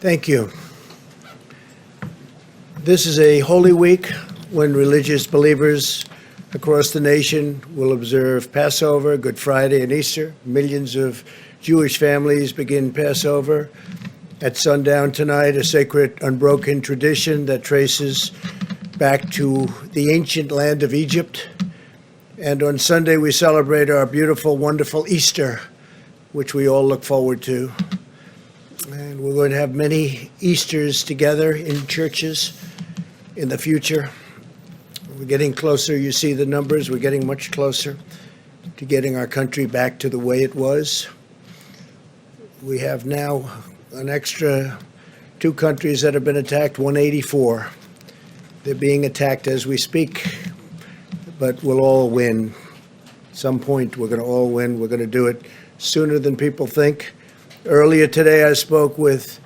Thank you. This is a holy week when religious believers across the nation will observe Passover, Good Friday, and Easter. Millions of Jewish families begin Passover at sundown tonight, a sacred, unbroken tradition that traces back to the ancient land of Egypt. And on Sunday, we celebrate our beautiful, wonderful Easter, which we all look forward to. And we're going to have many Easters together in churches in the future. We're getting closer. You see the numbers. We're getting much closer to getting our country back to the way it was. We have now an extra 2 countries that have been attacked, 184. They're being attacked as we speak, but we'll all win. At some point, we're going to all win. We're going to do it sooner than people think. Earlier today, I spoke with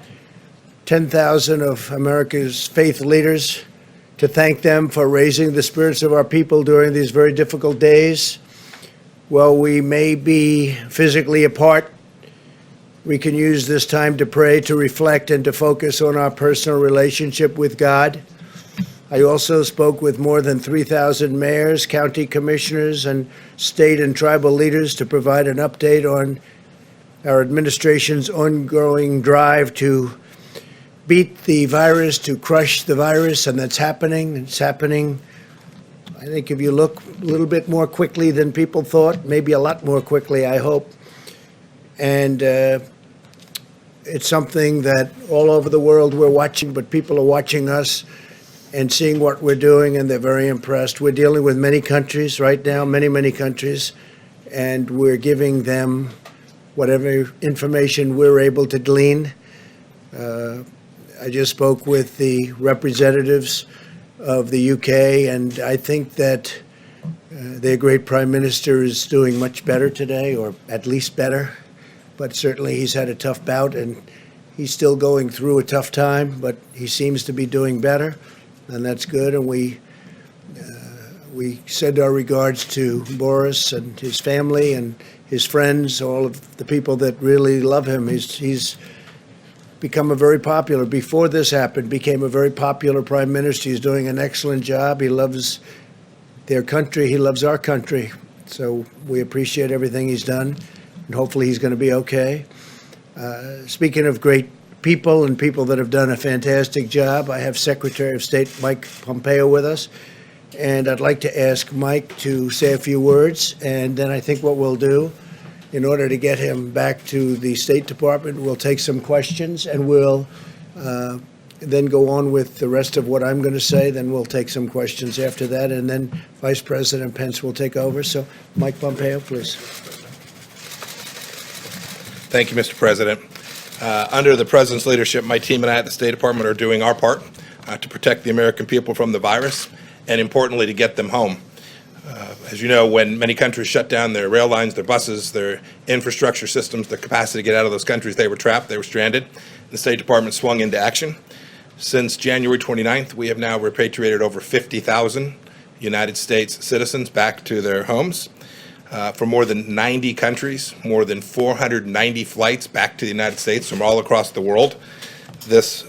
10,000 of America's faith leaders to thank them for raising the spirits of our people during these very difficult days. While we may be physically apart, we can use this time to pray, to reflect, and to focus on our personal relationship with God. I also spoke with more than 3,000 mayors, county commissioners, and state and tribal leaders to provide an update on our administration's ongoing drive to beat the virus, to crush the virus, and that's happening. It's happening, I think, if you look a little bit more quickly than people thought, maybe a lot more quickly, I hope. And it's something that all over the world we're watching, but people are watching us and seeing what we're doing, and they're very impressed. We're dealing with many countries right now, many countries, and we're giving them whatever information we're able to glean. I just spoke with the representatives of the UK, and I think that their great prime minister is doing much better today, or at least better. But certainly he's had a tough bout, and he's still going through a tough time, but he seems to be doing better, and that's good. And we send our regards to Boris and his family and his friends, all of the people that really love him. He's become a very popular, before this happened, became a very popular prime minister. He's doing an excellent job. He loves their country. He loves our country. So we appreciate everything he's done, and hopefully he's going to be okay. Speaking of great people and people that have done a fantastic job, I have Secretary of State Mike Pompeo with us. And I'd like to ask Mike to say a few words, and then I think what we'll do, in order to get him back to the State Department, we'll take some questions, and we'll then go on with the rest of what I'm going to say. Then we'll take some questions after that, and then Vice President Pence will take over. So, Mike Pompeo, please. Thank you, Mr. President. Under the President's leadership, my team and I at the State Department are doing our part to protect the American people from the virus, and importantly, to get them home. As you know, when many countries shut down their rail lines, their buses, their infrastructure systems, their capacity to get out of those countries, they were trapped, they were stranded. The State Department swung into action. Since January 29th, we have now repatriated over 50,000 United States citizens back to their homes. From more than 90 countries, more than 490 flights back to the United States from all across the world. This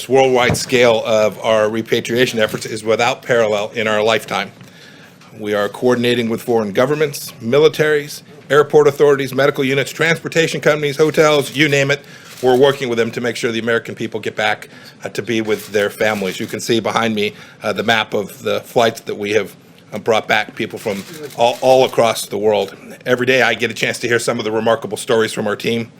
worldwide scale of our repatriation efforts is without parallel in our lifetime. We are coordinating with foreign governments, militaries, airport authorities, medical units, transportation companies, hotels, you name it. We're working with them to make sure the American people get back to be with their families. You can see behind me the map of the flights that we have brought back people from all across the world. Every day I get a chance to hear some of the remarkable stories from our team.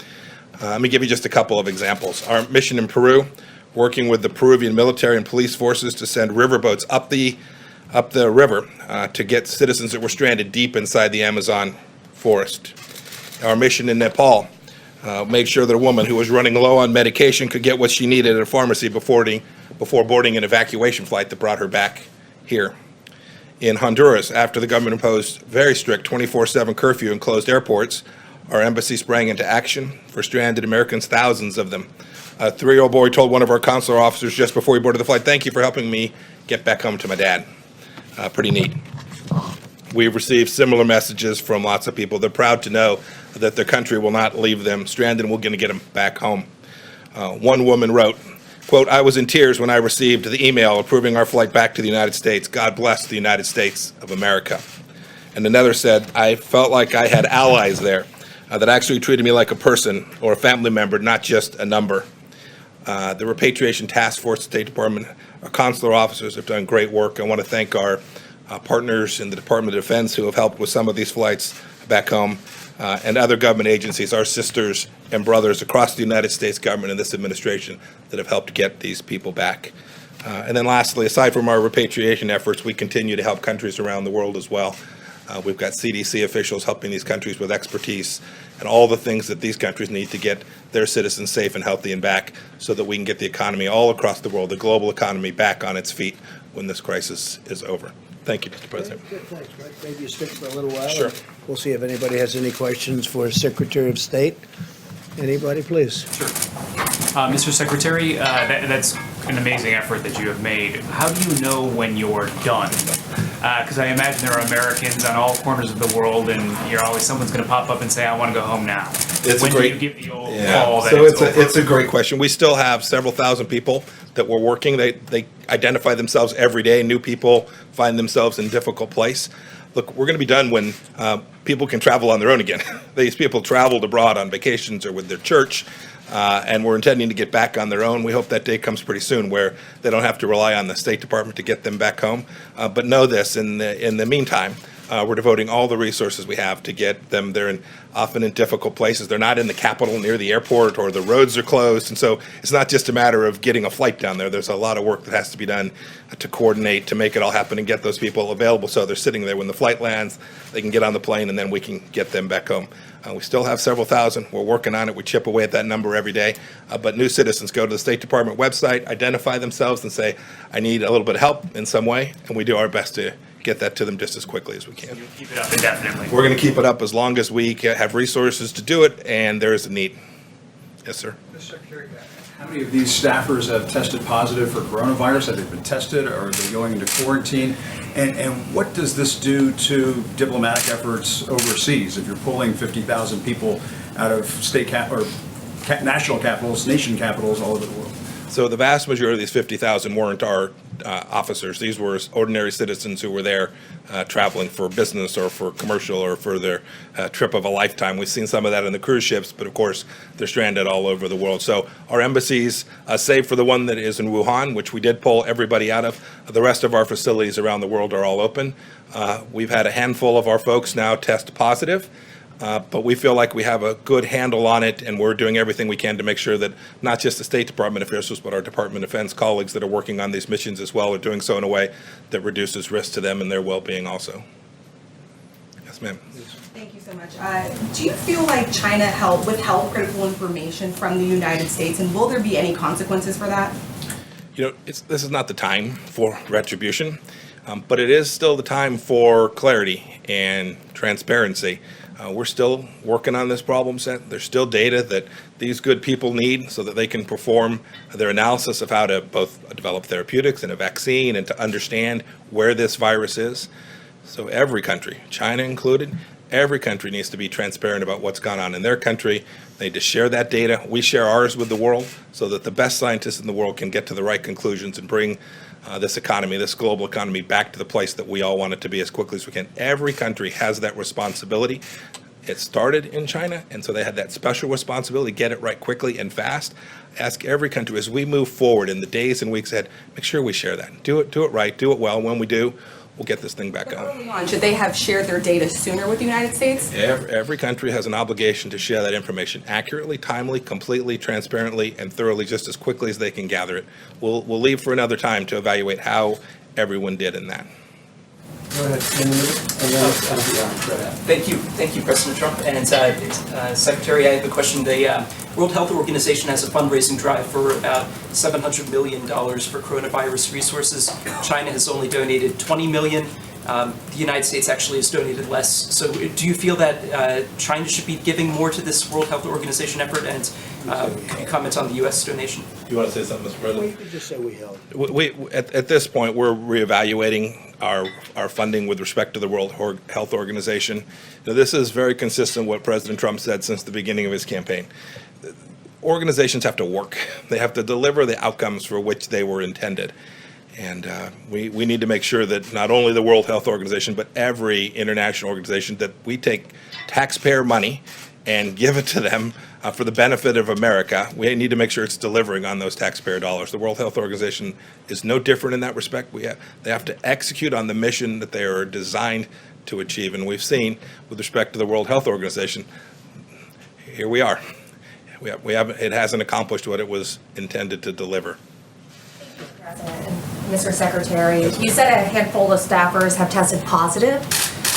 Let me give you just a couple of examples. Our mission in Peru, working with the Peruvian military and police forces to send riverboats up the river to get citizens that were stranded deep inside the Amazon forest. Our mission in Nepal, made sure that a woman who was running low on medication could get what she needed at a pharmacy before boarding an evacuation flight that brought her back here. In Honduras, after the government imposed very strict 24/7 curfew and closed airports, our embassy sprang into action for stranded Americans, thousands of them. A 3-year-old boy told one of our consular officers just before he boarded the flight, "Thank you for helping me get back home to my dad." Pretty neat. We've received similar messages from lots of people. They're proud to know that their country will not leave them stranded and we're going to get them back home. One woman wrote, quote, "I was in tears when I received the email approving our flight back to the United States. God bless the United States of America." And another said, "I felt like I had allies there that actually treated me like a person or a family member, not just a number." The Repatriation Task Force, State Department, our consular officers have done great work. I want to thank our partners in the Department of Defense who have helped with some of these flights back home, and other government agencies, our sisters and brothers across the United States government and this administration that have helped get these people back. And then lastly, aside from our repatriation efforts, we continue to help countries around the world as well. We've got CDC officials helping these countries with expertise and all the things that these countries need to get their citizens safe and healthy and back so that we can get the economy all across the world, the global economy, back on its feet when this crisis is over. Thank you, Mr. President. Good, thanks, Mike. Maybe you stick for a little while. Sure. And we'll see if anybody has any questions for Secretary of State. Anybody, please? Mr. Secretary, that's an amazing effort that you have made. How do you know when you're done? Because I imagine there are Americans on all corners of the world, and someone's going to pop up and say, "I want to go home now." It's when a great, do you give the old yeah. call that So it's over? it's a great question. We still have several thousand people that we're working. They identify themselves every day. New people find themselves in a difficult place. Look, we're going to be done when people can travel on their own again. These people traveled abroad on vacations or with their church, and we're intending to get back on their own. We hope that day comes pretty soon where they don't have to rely on the State Department to get them back home. But know this, in the meantime, we're devoting all the resources we have to get them. They're often in difficult places. They're not in the capital near the airport, or the roads are closed. And so it's not just a matter of getting a flight down there. There's a lot of work that has to be done to coordinate, to make it all happen and get those people available so they're sitting there when the flight lands, they can get on the plane, and then we can get them back home. We still have several thousand. We're working on it. We chip away at that number every day. But new citizens go to the State Department website, identify themselves, and say, "I need a little bit of help in some way," and we do our best to get that to them just as quickly as we can. You'll keep it up indefinitely. We're going to keep it up as long as we have resources to do it, and there is a need. Yes, sir. Mr. Secretary, how many of these staffers have tested positive for coronavirus? Have they been tested, or are they going into quarantine? And what does this do to diplomatic efforts overseas? If you're pulling 50,000 people out of national capitals, nation capitals all over the world. So the vast majority of these 50,000 weren't our officers. These were ordinary citizens who were there traveling for business or for commercial or for their trip of a lifetime. We've seen some of that in the cruise ships, but of course they're stranded all over the world. So our embassies, save for the one that is in Wuhan, which we did pull everybody out of, the rest of our facilities around the world are all open. We've had a handful of our folks now test positive. But we feel like we have a good handle on it, and we're doing everything we can to make sure that not just the State Department officials, but our Department of Defense colleagues that are working on these missions as well are doing so in a way that reduces risk to them and their well-being also. Yes, ma'am. Thank you so much. Do you feel like China withheld critical information from the United States, and will there be any consequences for that? You know, this is not the time for retribution, but it is still the time for clarity and transparency. We're still working on this problem set. There's still data that these good people need so that they can perform their analysis of how to both develop therapeutics and a vaccine and to understand where this virus is. So every country, China included, every country needs to be transparent about what's gone on in their country. They need to share that data. We share ours with the world so that the best scientists in the world can get to the right conclusions and bring this economy, this global economy, back to the place that we all want it to be as quickly as we can. Every country has that responsibility. It started in China, and so they had that special responsibility to get it right quickly and fast. Ask every country as we move forward in the days and weeks ahead, make sure we share that. Do it right, do it well. When we do, we'll get this thing back on. Early on, should they have shared their data sooner with the United States? Every country has an obligation to share that information accurately, timely, completely, transparently, and thoroughly, just as quickly as they can gather it. We'll leave for another time to evaluate how everyone did in that. Go ahead. Thank you, President Trump. And Secretary, I have a question. The World Health Organization has a fundraising drive for about $700 million for coronavirus resources. China has only donated $20 million. The United States actually has donated less. So do you feel that China should be giving more to this World Health Organization effort? And could you comment on the U.S. donation? Do you want to say something, Mr. President? Well, you could just say we held. At this point, we're reevaluating our funding with respect to the World Health Organization. Now, this is very consistent with what President Trump said since the beginning of his campaign. organizations have to work. They have to deliver the outcomes for which they were intended. And we need to make sure that not only the World Health Organization, but every international organization, that we take taxpayer money and give it to them for the benefit of America. We need to make sure it's delivering on those taxpayer dollars. The World Health Organization is no different in that respect. They have to execute on the mission that they are designed to achieve. And we've seen, with respect to the World Health Organization, here we are. It hasn't accomplished what it was intended to deliver. President and Mr. Secretary, you said a handful of staffers have tested positive.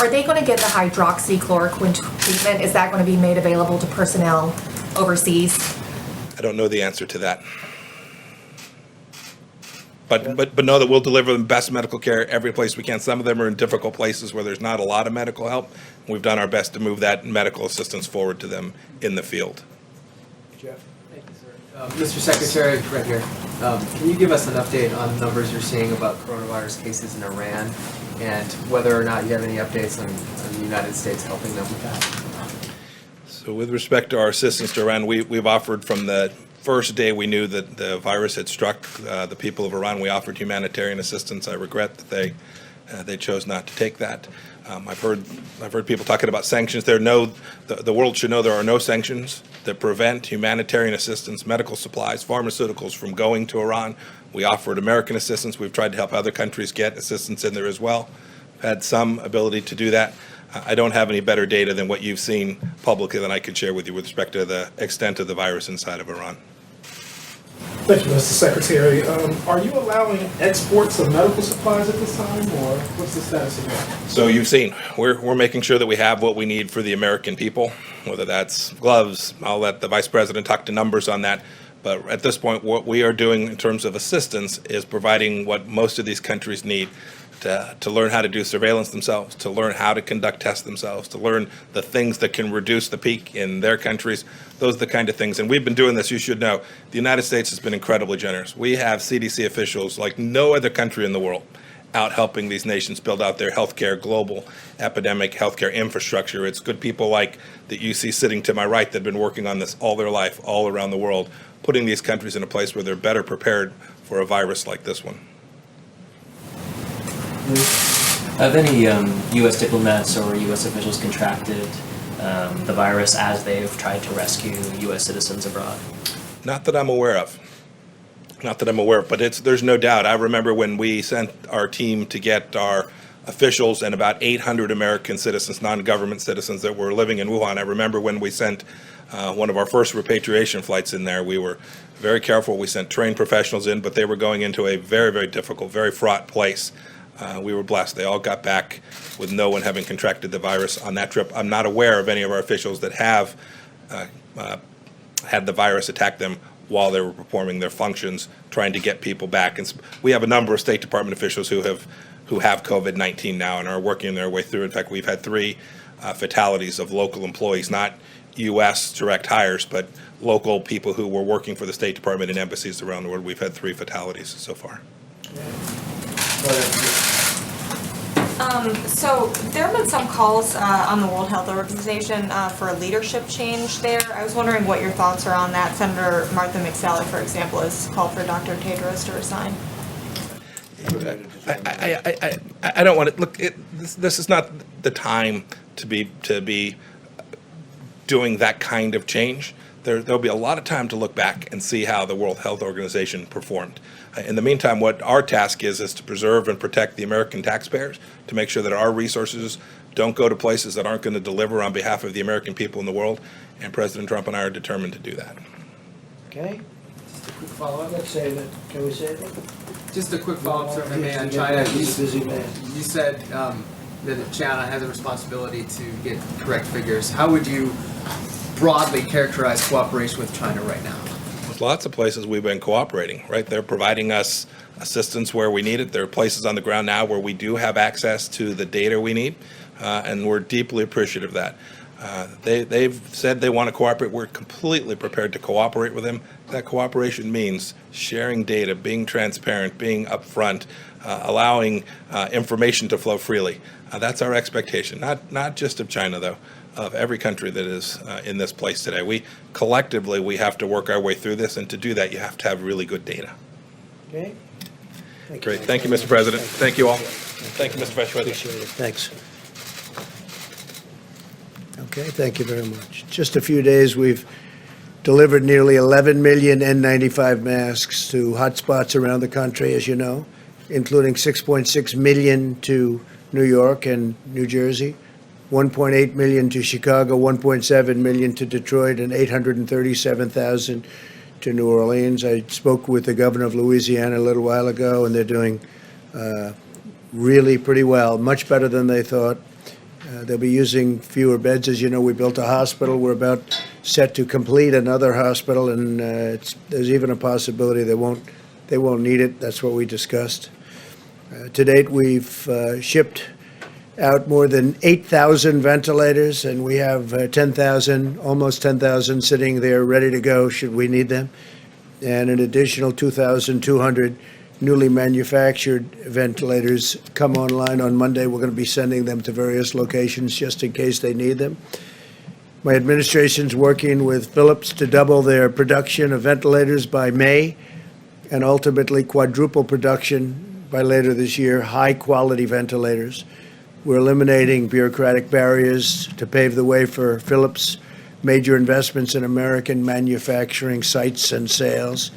Are they going to get the hydroxychloroquine treatment? Is that going to be made available to personnel overseas? I don't know the answer to that. But know that we'll deliver the best medical care every place we can. Some of them are in difficult places where there's not a lot of medical help. We've done our best to move that medical assistance forward to them in the field. Jeff? Thank you, sir. Mr. Secretary, right here, can you give us an update on the numbers you're seeing about coronavirus cases in Iran and whether or not you have any updates on the United States helping them with that? So with respect to our assistance to Iran, we've offered from the first day we knew that the virus had struck the people of Iran, we offered humanitarian assistance. I regret that they chose not to take that. I've heard people talking about sanctions. The world should know there are no sanctions that prevent humanitarian assistance, medical supplies, pharmaceuticals from going to Iran. We offered American assistance. We've tried to help other countries get assistance in there as well. We've had some ability to do that. I don't have any better data than what you've seen publicly than I could share with you with respect to the extent of the virus inside of Iran. Thank you, Mr. Secretary. Are you allowing exports of medical supplies at this time, or what's the status of that? So you've seen, we're making sure that we have what we need for the American people, whether that's gloves. I'll let the Vice President talk to numbers on that. But at this point, what we are doing in terms of assistance is providing what most of these countries need to learn how to do surveillance themselves, to learn how to conduct tests themselves, to learn the things that can reduce the peak in their countries. Those are the kind of things. And we've been doing this, you should know. The United States has been incredibly generous. We have CDC officials like no other country in the world out helping these nations build out their healthcare, global epidemic healthcare infrastructure. It's good people like that you see sitting to my right that have been working on this all their life, all around the world, putting these countries in a place where they're better prepared for a virus like this one. Have any U.S. diplomats or U.S. officials contracted the virus as they've tried to rescue U.S. citizens abroad? Not that I'm aware of. Not that I'm aware of, but there's no doubt. I remember when we sent our team to get our officials and about 800 American citizens, non-government citizens that were living in Wuhan. I remember when we sent one of our first repatriation flights in there, we were very careful. We sent trained professionals in, but they were going into a very, very difficult, very fraught place. We were blessed. They all got back with no one having contracted the virus on that trip. I'm not aware of any of our officials that have had the virus attack them while they were performing their functions, trying to get people back. And we have a number of State Department officials who have COVID-19 now and are working their way through. In fact, we've had 3 fatalities of local employees, not U.S. direct hires, but local people who were working for the State Department and embassies around the world. We've had 3 fatalities so far. So there have been some calls on the World Health Organization for a leadership change there. I was wondering what your thoughts are on that. Senator Martha McSally, for example, has called for Dr. Tedros to resign. I don't want to look. This is not the time to be doing that kind of change. There'll be a lot of time to look back and see how the World Health Organization performed. In the meantime, what our task is to preserve and protect the American taxpayers, to make sure that our resources don't go to places that aren't going to deliver on behalf of the American people in the world. And President Trump and I are determined to do that. Okay, Just a quick follow-up. let's say that. Can we say that? Just a quick follow-up, sir, if I may, on China. He's a busy man. You said that China has a responsibility to get correct figures. How would you broadly characterize cooperation with China right now? There's lots of places we've been cooperating, right? They're providing us assistance where we need it. There are places on the ground now where we do have access to the data we need, and we're deeply appreciative of that. They've said they want to cooperate. We're completely prepared to cooperate with them. That cooperation means sharing data, being transparent, being upfront, allowing information to flow freely. That's our expectation, not just of China, though, of every country that is in this place today. We collectively, we have to work our way through this, and to do that, you have to have really good data. Okay? Great. Thank you, Mr. President. Thank you all. Thank you, Mr. Vice President. Appreciate it. Thanks. Okay, thank you very much. Just a few days, we've delivered nearly 11 million N95 masks to hotspots around the country, as you know, including 6.6 million to New York and New Jersey, 1.8 million to Chicago, 1.7 million to Detroit, and 837,000 to New Orleans. I spoke with the governor of Louisiana a little while ago, and they're doing really pretty well, much better than they thought. They'll be using fewer beds. As you know, we built a hospital. We're about set to complete another hospital, and there's even a possibility they won't need it. That's what we discussed. To date, we've shipped out more than 8,000 ventilators, and we have almost 10,000 sitting there ready to go should we need them, and an additional 2,200 newly manufactured ventilators come online on Monday. We're going to be sending them to various locations just in case they need them. My administration's working with Philips to double their production of ventilators by May and ultimately quadruple production by later this year, high-quality ventilators. We're eliminating bureaucratic barriers to pave the way for Philips' major investments in American manufacturing sites and sales.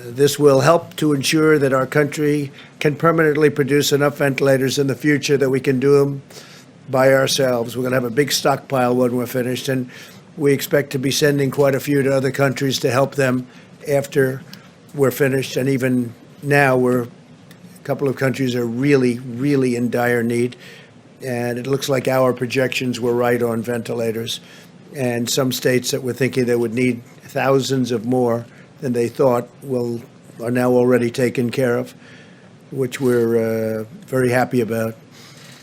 This will help to ensure that our country can permanently produce enough ventilators in the future that we can do them by ourselves. We're going to have a big stockpile when we're finished, and we expect to be sending quite a few to other countries to help them after we're finished. And even now, a couple of countries are really, really in dire need, and it looks like our projections were right on ventilators. And some states that were thinking they would need thousands of more than they thought are now already taken care of, which we're very happy about.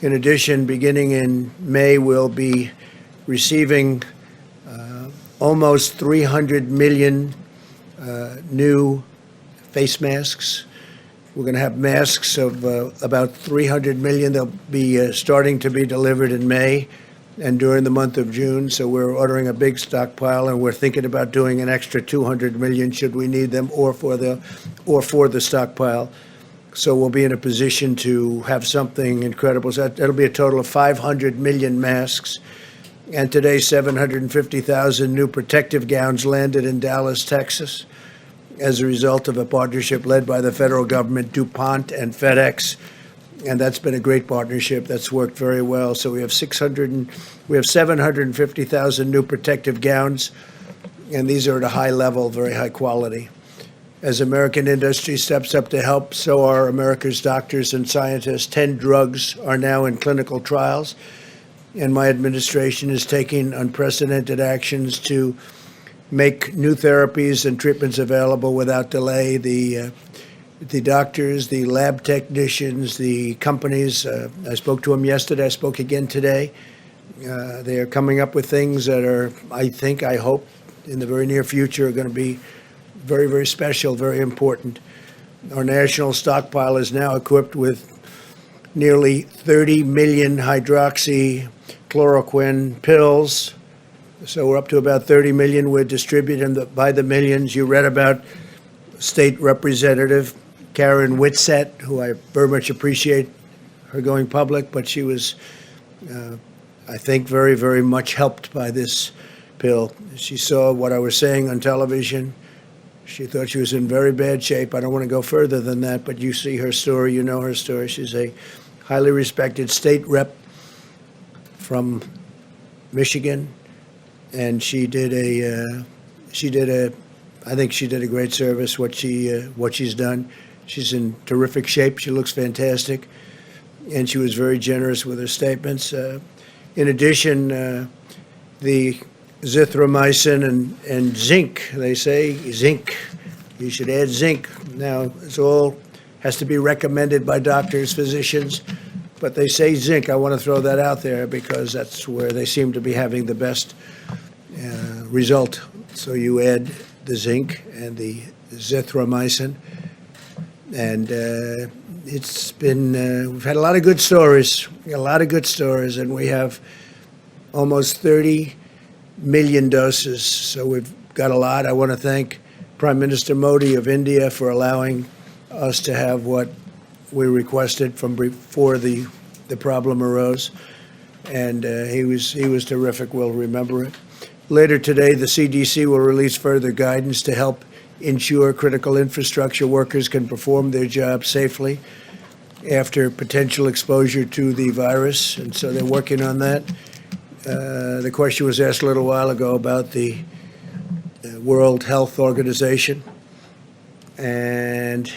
In addition, beginning in May, we'll be receiving almost 300 million new face masks. We're going to have masks of about 300 million. They'll be starting to be delivered in May and during the month of June. So we're ordering a big stockpile, and we're thinking about doing an extra 200 million should we need them, or for the stockpile. So we'll be in a position to have something incredible. So that'll be a total of 500 million masks. And today, 750,000 new protective gowns landed in Dallas, Texas, as a result of a partnership led by the federal government, DuPont, and FedEx. And that's been a great partnership. That's worked very well. So we have 750,000 new protective gowns, and these are at a high level, very high quality. As American industry steps up to help, so are America's doctors and scientists. 10 drugs are now in clinical trials, and my administration is taking unprecedented actions to make new therapies and treatments available without delay. The doctors, the lab technicians, the companies, I spoke to them yesterday, I spoke again today. They are coming up with things that are, I hope, in the very near future are going to be very, very special, very important. Our national stockpile is now equipped with nearly 30 million hydroxychloroquine pills. So we're up to about 30 million. We're distributing them by the millions. You read about State Representative Karen Whitsett, who I very much appreciate her going public, but she was, I think, very, very much helped by this pill. She saw what I was saying on television. She thought she was in very bad shape. I don't want to go further than that, but you see her story, you know her story. She's a highly respected state rep from Michigan, and I think she did a great service, what she's done. She's in terrific shape. She looks fantastic, and she was very generous with her statements. In addition, the zithromycin and zinc, they say zinc. You should add zinc. Now, it's all has to be recommended by doctors, physicians, but they say zinc. I want to throw that out there because that's where they seem to be having the best result. So you add the zinc and the zithromycin, and it's been we've had a lot of good stories, and we have almost 30 million doses. So we've got a lot. I want to thank Prime Minister Modi of India for allowing us to have what we requested from before the problem arose. And he was terrific. We'll remember it. Later today, the CDC will release further guidance to help ensure critical infrastructure workers can perform their jobs safely after potential exposure to the virus. And so they're working on that. The question was asked a little while ago about the World Health Organization. And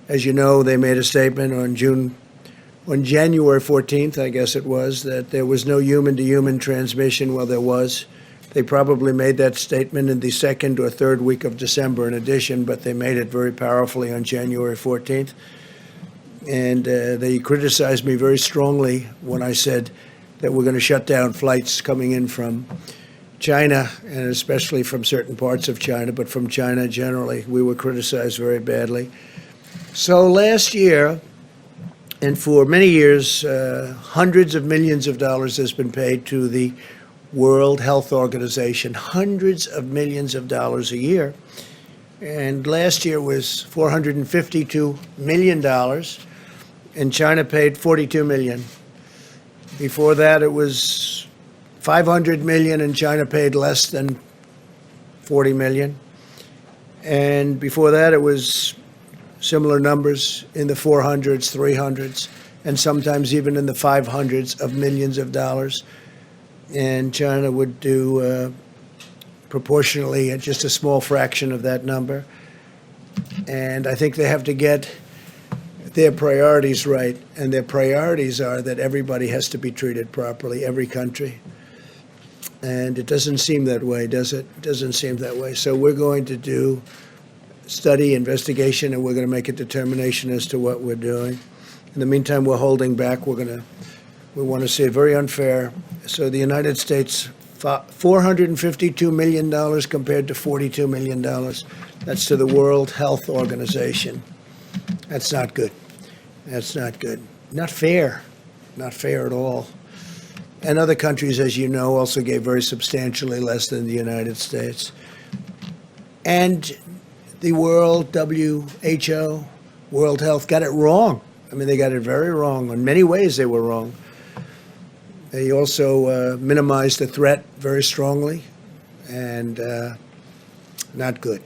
as you know, they made a statement on January 14th, I guess it was, that there was no human-to-human transmission. Well, there was. They probably made that statement in the second or third week of December in addition, but they made it very powerfully on January 14th. And they criticized me very strongly when I said that we're going to shut down flights coming in from China, and especially from certain parts of China, but from China generally. We were criticized very badly. So last year, and for many years, hundreds of millions of dollars has been paid to the World Health Organization, hundreds of millions of dollars a year. And last year was $452 million, and China paid $42 million. Before that, it was $500 million, and China paid less than $40 million. And before that, it was similar numbers in the 400s, 300s, and sometimes even in the 500s of millions of dollars. And China would do proportionally just a small fraction of that number. And I think they have to get their priorities right. And their priorities are that everybody has to be treated properly, every country. And it doesn't seem that way, does it? It doesn't seem that way. So we're going to do study, investigation, and we're going to make a determination as to what we're doing. In the meantime, we're holding back. We want to say very unfair. So the United States, $452 million compared to $42 million. That's to the World Health Organization. That's not good. That's not good. Not fair. Not fair at all. And other countries, as you know, also gave very substantially less than the United States. And the World WHO, World Health, got it wrong. I mean, they got it very wrong. In many ways, they were wrong. They also minimized the threat very strongly, and not good.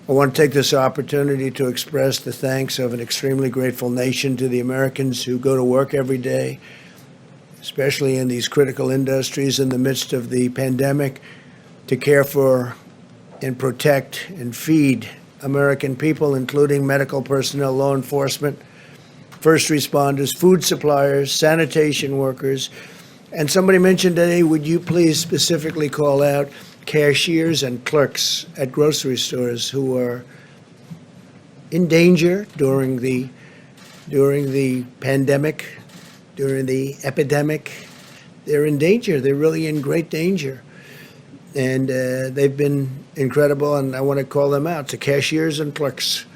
I want to take this opportunity to express the thanks of an extremely grateful nation to the Americans who go to work every day, especially in these critical industries in the midst of the pandemic, to care for and protect and feed American people, including medical personnel, law enforcement, first responders, food suppliers, sanitation workers. And somebody mentioned today, would you please specifically call out cashiers and clerks at grocery stores who are in danger during the pandemic, during the epidemic. They're in danger. They're really in great danger. And they've been incredible, and I want to call them out, to cashiers and clerks.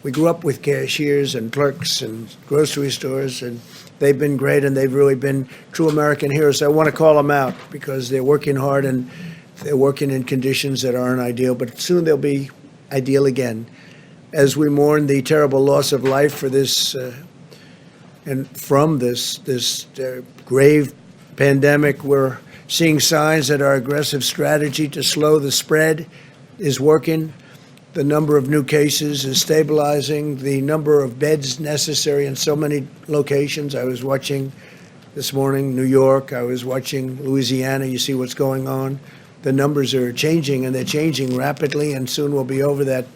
We grew up with cashiers and clerks and grocery stores, and they've been great, and they've really been true American heroes. I want to call them out because they're working hard, and they're working in conditions that aren't ideal, but soon they'll be ideal again. As we mourn the terrible loss of life for this and from this grave pandemic, we're seeing signs that our aggressive strategy to slow the spread is working. The number of new cases is stabilizing. The number of beds necessary in so many locations. I was watching this morning New York. I was watching Louisiana. You see what's going on. The numbers are changing, and they're changing rapidly, and soon we'll be over that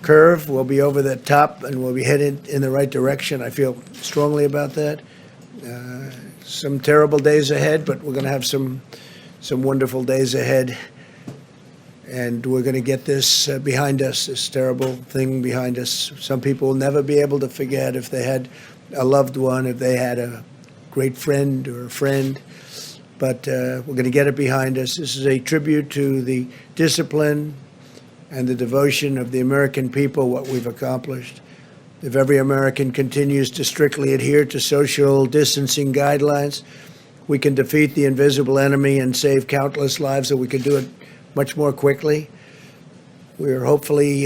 curve. We'll be over that top, and we'll be headed in the right direction. I feel strongly about that. Some terrible days ahead, but we're going to have some wonderful days ahead. And we're going to get this behind us, this terrible thing behind us. Some people will never be able to forget if they had a loved one, if they had a great friend or a friend. But we're going to get it behind us. This is a tribute to the discipline and the devotion of the American people, what we've accomplished. If every American continues to strictly adhere to social distancing guidelines, we can defeat the invisible enemy and save countless lives, that we can do it much more quickly. We're hopefully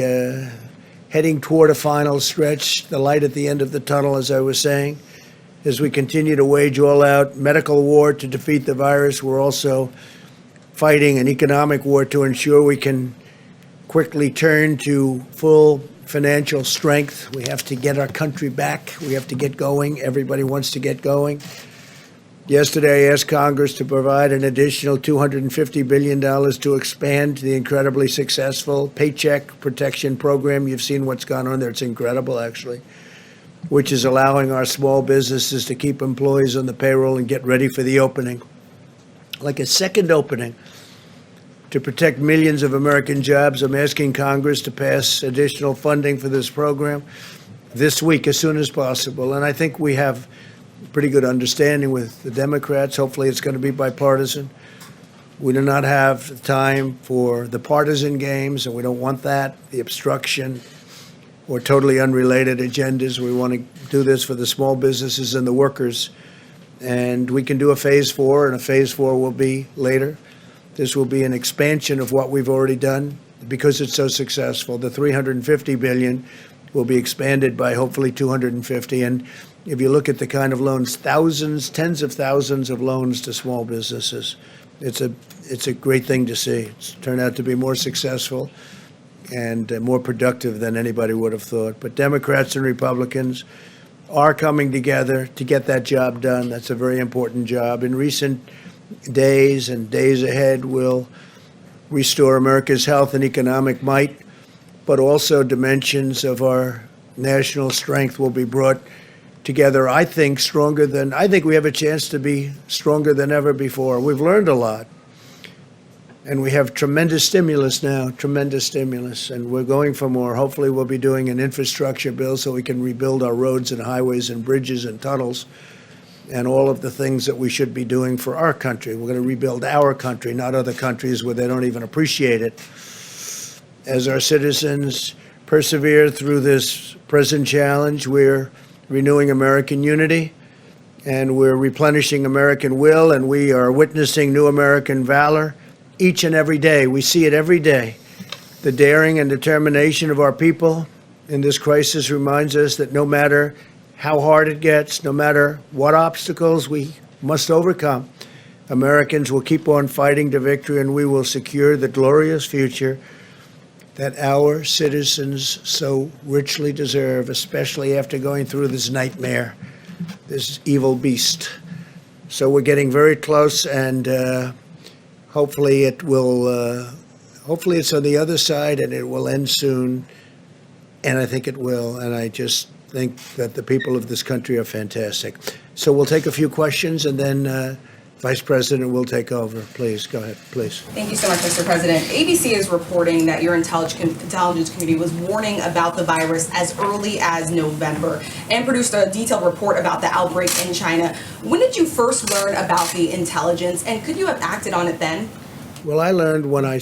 heading toward a final stretch, the light at the end of the tunnel, as I was saying. As we continue to wage all-out medical war to defeat the virus, we're also fighting an economic war to ensure we can quickly turn to full financial strength. We have to get our country back. We have to get going. Everybody wants to get going. Yesterday, I asked Congress to provide an additional $250 billion to expand the incredibly successful Paycheck Protection Program. You've seen what's gone on there. It's incredible, actually, which is allowing our small businesses to keep employees on the payroll and get ready for the opening. Like a second opening to protect millions of American jobs. I'm asking Congress to pass additional funding for this program this week as soon as possible. And I think we have pretty good understanding with the Democrats. Hopefully it's going to be bipartisan. We do not have time for the partisan games, and we don't want that, the obstruction or totally unrelated agendas. We want to do this for the small businesses and the workers. And we can do a phase 4, and a phase 4 will be later. This will be an expansion of what we've already done because it's so successful. The $350 billion will be expanded by hopefully $250. And if you look at the kind of loans, thousands, tens of thousands of loans to small businesses, it's a great thing to see. It's turned out to be more successful and more productive than anybody would have thought. But Democrats and Republicans are coming together to get that job done. That's a very important job. In recent days and days ahead, we'll restore America's health and economic might, but also dimensions of our national strength will be brought together, I think we have a chance to be stronger than ever before. We've learned a lot. And we have tremendous stimulus now, and we're going for more. Hopefully we'll be doing an infrastructure bill so we can rebuild our roads and highways and bridges and tunnels and all of the things that we should be doing for our country. We're going to rebuild our country, not other countries where they don't even appreciate it. As our citizens persevere through this present challenge, we're renewing American unity, and we're replenishing American will, and we are witnessing new American valor each and every day. We see it every day. The daring and determination of our people in this crisis reminds us that no matter how hard it gets, no matter what obstacles we must overcome, Americans will keep on fighting to victory, and we will secure the glorious future that our citizens so richly deserve, especially after going through this nightmare, this evil beast. So we're getting very close, and hopefully it's on the other side, and it will end soon, and I think it will, and I just think that the people of this country are fantastic. So we'll take a few questions, and then Vice President will take over. Please, go ahead, please. Thank you so much, Mr. President. ABC is reporting that your intelligence committee was warning about the virus as early as November and produced a detailed report about the outbreak in China. When did you first learn about the intelligence, and could you have acted on it then? Well, when I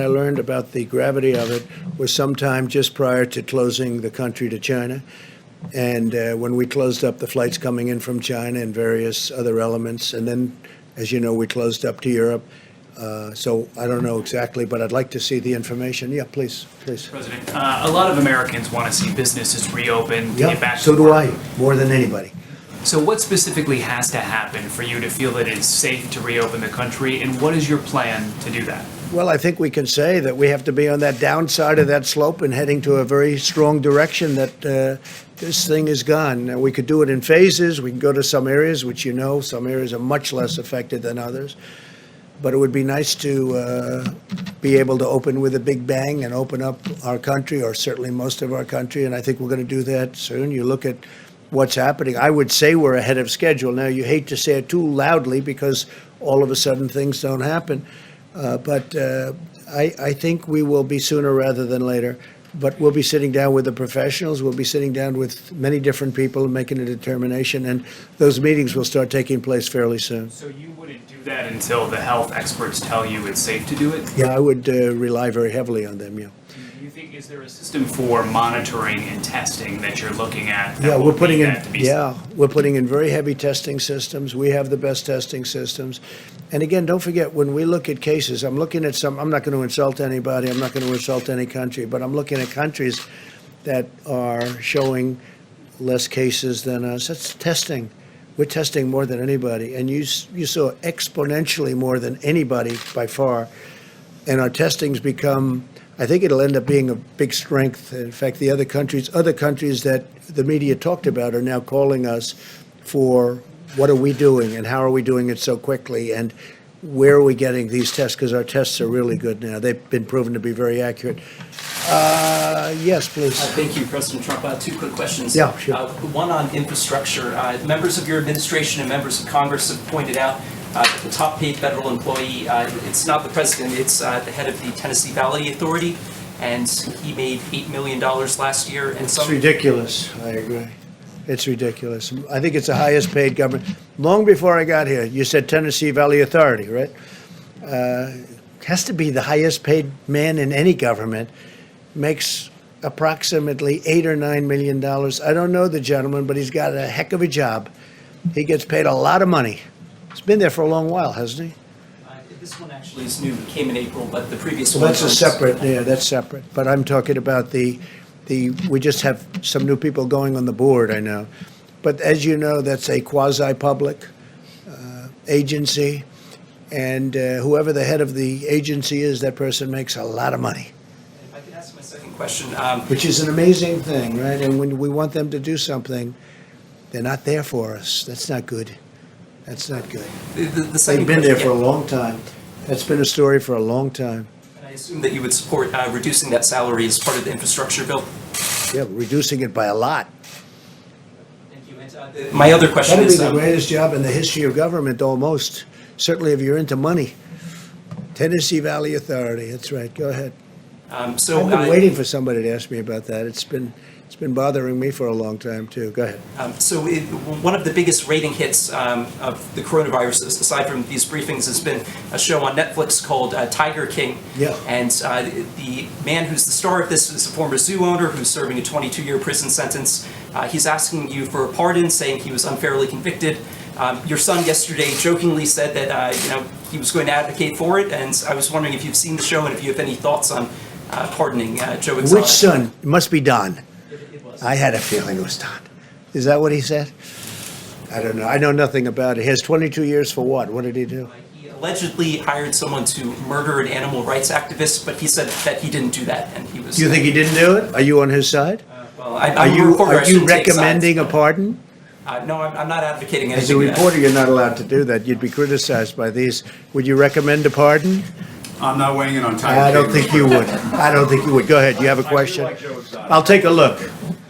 learned about the gravity of it was sometime just prior to closing the country to China. And when we closed up the flights coming in from China and various other elements, and then, as you know, we closed up to Europe. So I don't know exactly, but I'd like to see the information. Yeah, please. President, a lot of Americans want to see businesses reopen, to Yeah, get back to so do work. I, more than anybody. So what specifically has to happen for you to feel that it is safe to reopen the country, and what is your plan to do that? Well, I think we can say that we have to be on that downside of that slope and heading to a very strong direction that this thing is gone. Now, we could do it in phases. We can go to some areas, which some areas are much less affected than others. But it would be nice to be able to open with a big bang and open up our country, or certainly most of our country, and I think we're going to do that soon. You look at what's happening. I would say we're ahead of schedule. Now, you hate to say it too loudly because all of a sudden things don't happen. But I think we will be sooner rather than later. But we'll be sitting down with the professionals. We'll be sitting down with many different people and making a determination. And those meetings will start taking place fairly soon. So you wouldn't do that until the health experts tell you it's safe to do it? Yeah, I would rely very heavily on them, yeah. Do you think, is there a system for monitoring and testing that you're looking at? that Yeah, will we're putting need in, that to be- yeah, we're putting in very heavy testing systems. We have the best testing systems. And again, don't forget, when we look at cases, I'm looking at some, I'm not going to insult anybody, I'm not going to insult any country, but I'm looking at countries that are showing less cases than us. That's testing. We're testing more than anybody. And you saw exponentially more than anybody by far. And our testing's become, I think it'll end up being a big strength. In fact, the other countries that the media talked about are now calling us for what are we doing and how are we doing it so quickly and where are we getting these tests, because our tests are really good now. They've been proven to be very accurate. Yes, please. Thank you, President Trump. Two quick questions. Yeah, sure. One on infrastructure. Members of your administration and members of Congress have pointed out the top paid federal employee, it's not the president, it's the head of the Tennessee Valley Authority, and he made $8 million last year. And It's ridiculous. I agree. It's ridiculous. I think it's the highest paid government. Long before I got here, you said Tennessee Valley Authority, right? Has to be the highest paid man in any government. Makes approximately $8 or $9 million. I don't know the gentleman, but he's got a heck of a job. He gets paid a lot of money. He's been there for a long while, hasn't he? This one actually is new, it came in April, but the previous Well, one. that's a separate, yeah, that's separate. But I'm talking about we just have some new people going on the board, I know. But as you know, that's a quasi-public agency. And whoever the head of the agency is, that person makes a lot of money. If I could ask my second question. Which is an amazing thing, right? And when we want them to do something, they're not there for us. That's not good. That's not good. The second They've been there question- for a long time. That's been a story for a long time. And I assume that you would support reducing that salary as part of the infrastructure bill. Yeah, reducing it by a lot. Thank you. And my other question That'd be is. the greatest job in the history of government, almost. Certainly if you're into money. Tennessee Valley Authority, that's right. Go ahead. So I've been waiting for somebody to ask me about that. It's been bothering me for a long time, too. Go ahead. One of the biggest rating hits of the coronavirus, aside from these briefings, has been a show on Netflix called Tiger King. Yeah. And the man who's the star of this is a former zoo owner who's serving a 22-year prison sentence. He's asking you for a pardon, saying he was unfairly convicted. Your son yesterday jokingly said that he was going to advocate for it, and I was wondering if you've seen the show and if you have any thoughts on pardoning Joe Exotic. Which son? It must be Don. I had a feeling it was Don. Is that what he said? I don't know. I know nothing about it. He has 22 years for what? What did he do? He allegedly hired someone to murder an animal rights activist, but he said that he didn't do that, and he was. Do you think he didn't do it? Are you on his side? Well, Are I'm a reporter, I you shouldn't take recommending sides. a pardon? No, I'm not advocating As a anything. reporter, you're not allowed to do that. You'd be criticized by these. Would you recommend a pardon? I'm not weighing in on Tiger I don't King. think you would. I don't think you would. Go ahead. You have a question? like Joe Exotic. I'll take a look.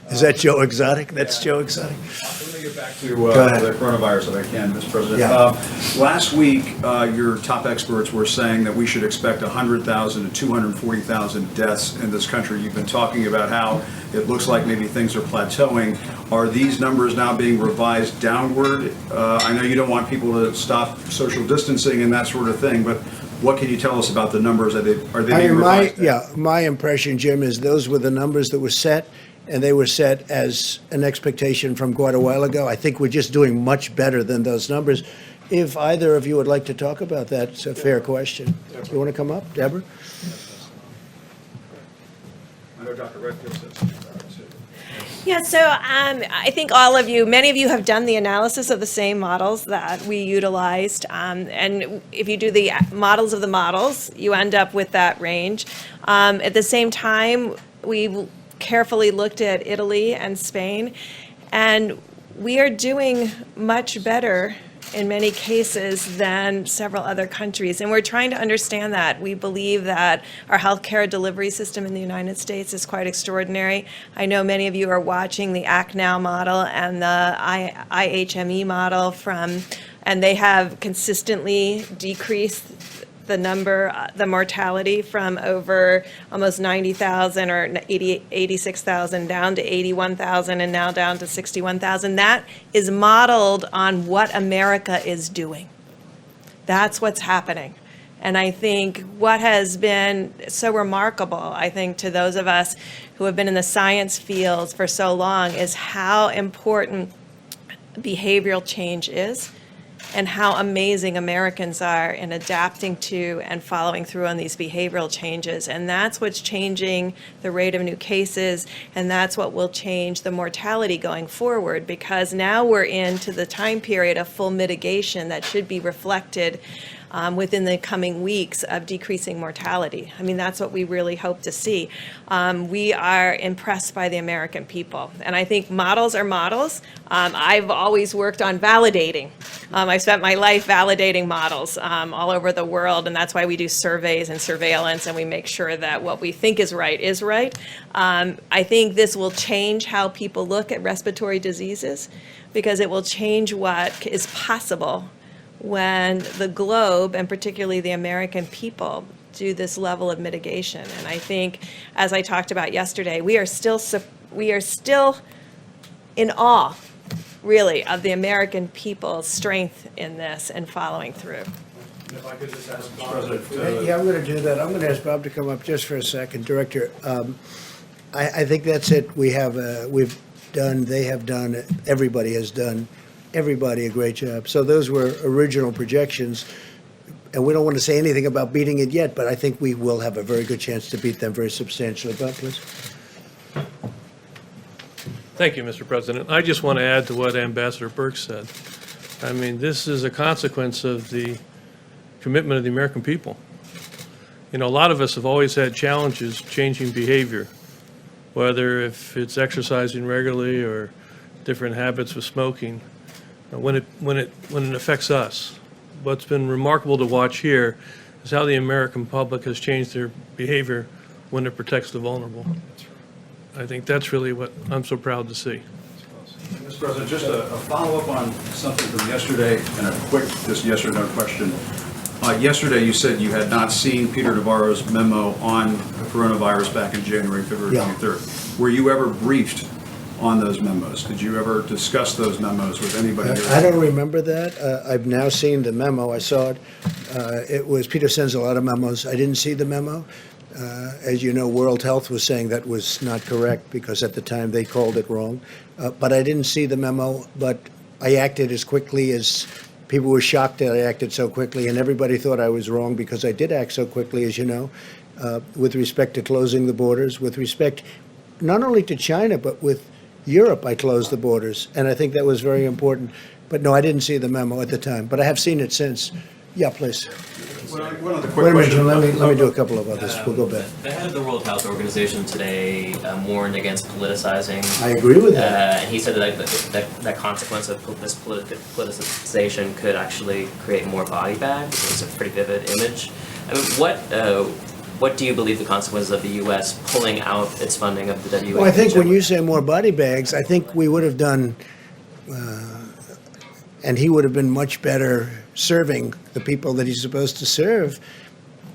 Is that Joe Exotic? That's Joe Exotic. Let me get back to Go ahead. the coronavirus if I can, Mr. President. Yeah. Last week, your top experts were saying that we should expect 100,000 to 240,000 deaths in this country. You've been talking about how it looks like maybe things are plateauing. Are these numbers now being revised downward? I know you don't want people to stop social distancing and that sort of thing, but what can you tell us about the numbers? Are they being revised? My impression, Jim, is those were the numbers that were set, and they were set as an expectation from quite a while ago. I think we're just doing much better than those numbers. If either of you would like to talk about that, it's a fair question. You want to come up, Deborah? I know Dr. Redfield said something about it too. Yeah, so I think many of you have done the analysis of the same models that we utilized. And if you do the models of the models, you end up with that range. At the same time, we carefully looked at Italy and Spain, and we are doing much better in many cases than several other countries. And we're trying to understand that. We believe that our healthcare delivery system in the United States is quite extraordinary. I know many of you are watching the Act Now model and the IHME model and they have consistently decreased the mortality from over almost 90,000 or 86,000 down to 81,000 and now down to 61,000. That is modeled on what America is doing. That's what's happening. And I think what has been so remarkable, I think, to those of us who have been in the science fields for so long is how important behavioral change is and how amazing Americans are in adapting to and following through on these behavioral changes. And that's what's changing the rate of new cases, and that's what will change the mortality going forward, because now we're into the time period of full mitigation that should be reflected within the coming weeks of decreasing mortality. I mean, that's what we really hope to see. We are impressed by the American people, and I think models are models. I've always worked on validating. I spent my life validating models all over the world, and that's why we do surveys and surveillance, and we make sure that what we think is right is right. I think this will change how people look at respiratory diseases, because it will change what is possible when the globe, and particularly the American people, do this level of mitigation. And I think, as I talked about yesterday, we are still in awe, really, of the American people's strength in this and following through. If I could just ask Mr. President. Yeah, I'm going to do that. I'm going to ask Bob to come up just for a second. Director, I think that's it. They have done, everybody has done, everybody a great job. So those were original projections, and we don't want to say anything about beating it yet, but I think we will have a very good chance to beat them very substantially. Bob, please. Thank you, Mr. President. I just want to add to what Ambassador Burke said. I mean, this is a consequence of the commitment of the American people. You know, a lot of us have always had challenges changing behavior, whether if it's exercising regularly or different habits with smoking. When it affects us, what's been remarkable to watch here is how the American public has changed their behavior when it protects the vulnerable. I think that's really what I'm so proud to see. Mr. President, just a follow-up on something from yesterday and a quick just yes or no question. Yesterday you said you had not seen Peter Navarro's memo on coronavirus back in January, February 23rd. Were you ever briefed on those memos? Did you ever discuss those memos with anybody? I don't remember that. I've now seen the memo. I saw it. It was, Peter sends a lot of memos. I didn't see the memo. As you know, World Health was saying that was not correct because at the time they called it wrong. But I didn't see the memo, but I acted as quickly as people were shocked that I acted so quickly, and everybody thought I was wrong because I did act so quickly, as you know, with respect to closing the borders, with respect not only to China, but with Europe. I closed the borders, and I think that was very important. But no, I didn't see the memo at the time, but I have seen it since. Yeah, please. One other Wait a quick minute, question. Jim, let me do a couple of others. We'll go back. The head of the World Health Organization today warned against politicizing. I agree with that. And he said that consequence of this politicization could actually create more body bags. It's a pretty vivid image. I mean, what do you believe the consequences of the U.S. pulling out its funding of the WHO? Well, I think when you say more body bags, I think we would have done, and he would have been much better serving the people that he's supposed to serve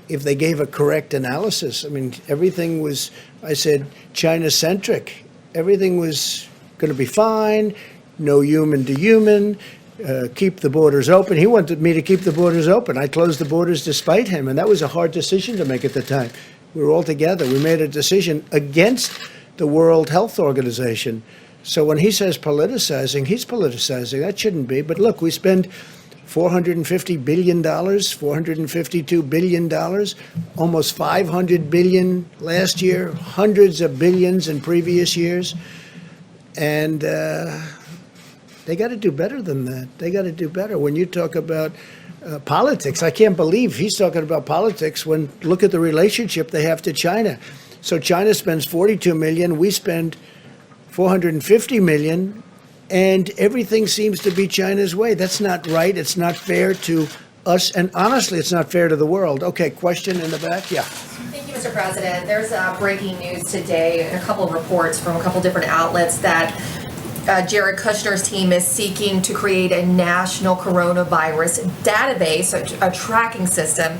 if they gave a correct analysis. I mean, everything was, I said, China-centric. Everything was going to be fine, no human to human, keep the borders open. He wanted me to keep the borders open. I closed the borders despite him, and that was a hard decision to make at the time. We were all together. We made a decision against the World Health Organization. So when he says politicizing, he's politicizing. That shouldn't be. But look, we spend $450 billion, $452 billion, almost $500 billion last year, hundreds of billions in previous years. And they got to do better than that. They got to do better. When you talk about politics, I can't believe he's talking about politics when look at the relationship they have to China. So China spends $42 million, we spend $450 million, and everything seems to be China's way. That's not right. It's not fair to us, and honestly, it's not fair to the world. Okay, question in the back? Yeah. Thank you, Mr. President. There's breaking news today and a couple of reports from a couple different outlets that Jared Kushner's team is seeking to create a national coronavirus database, a tracking system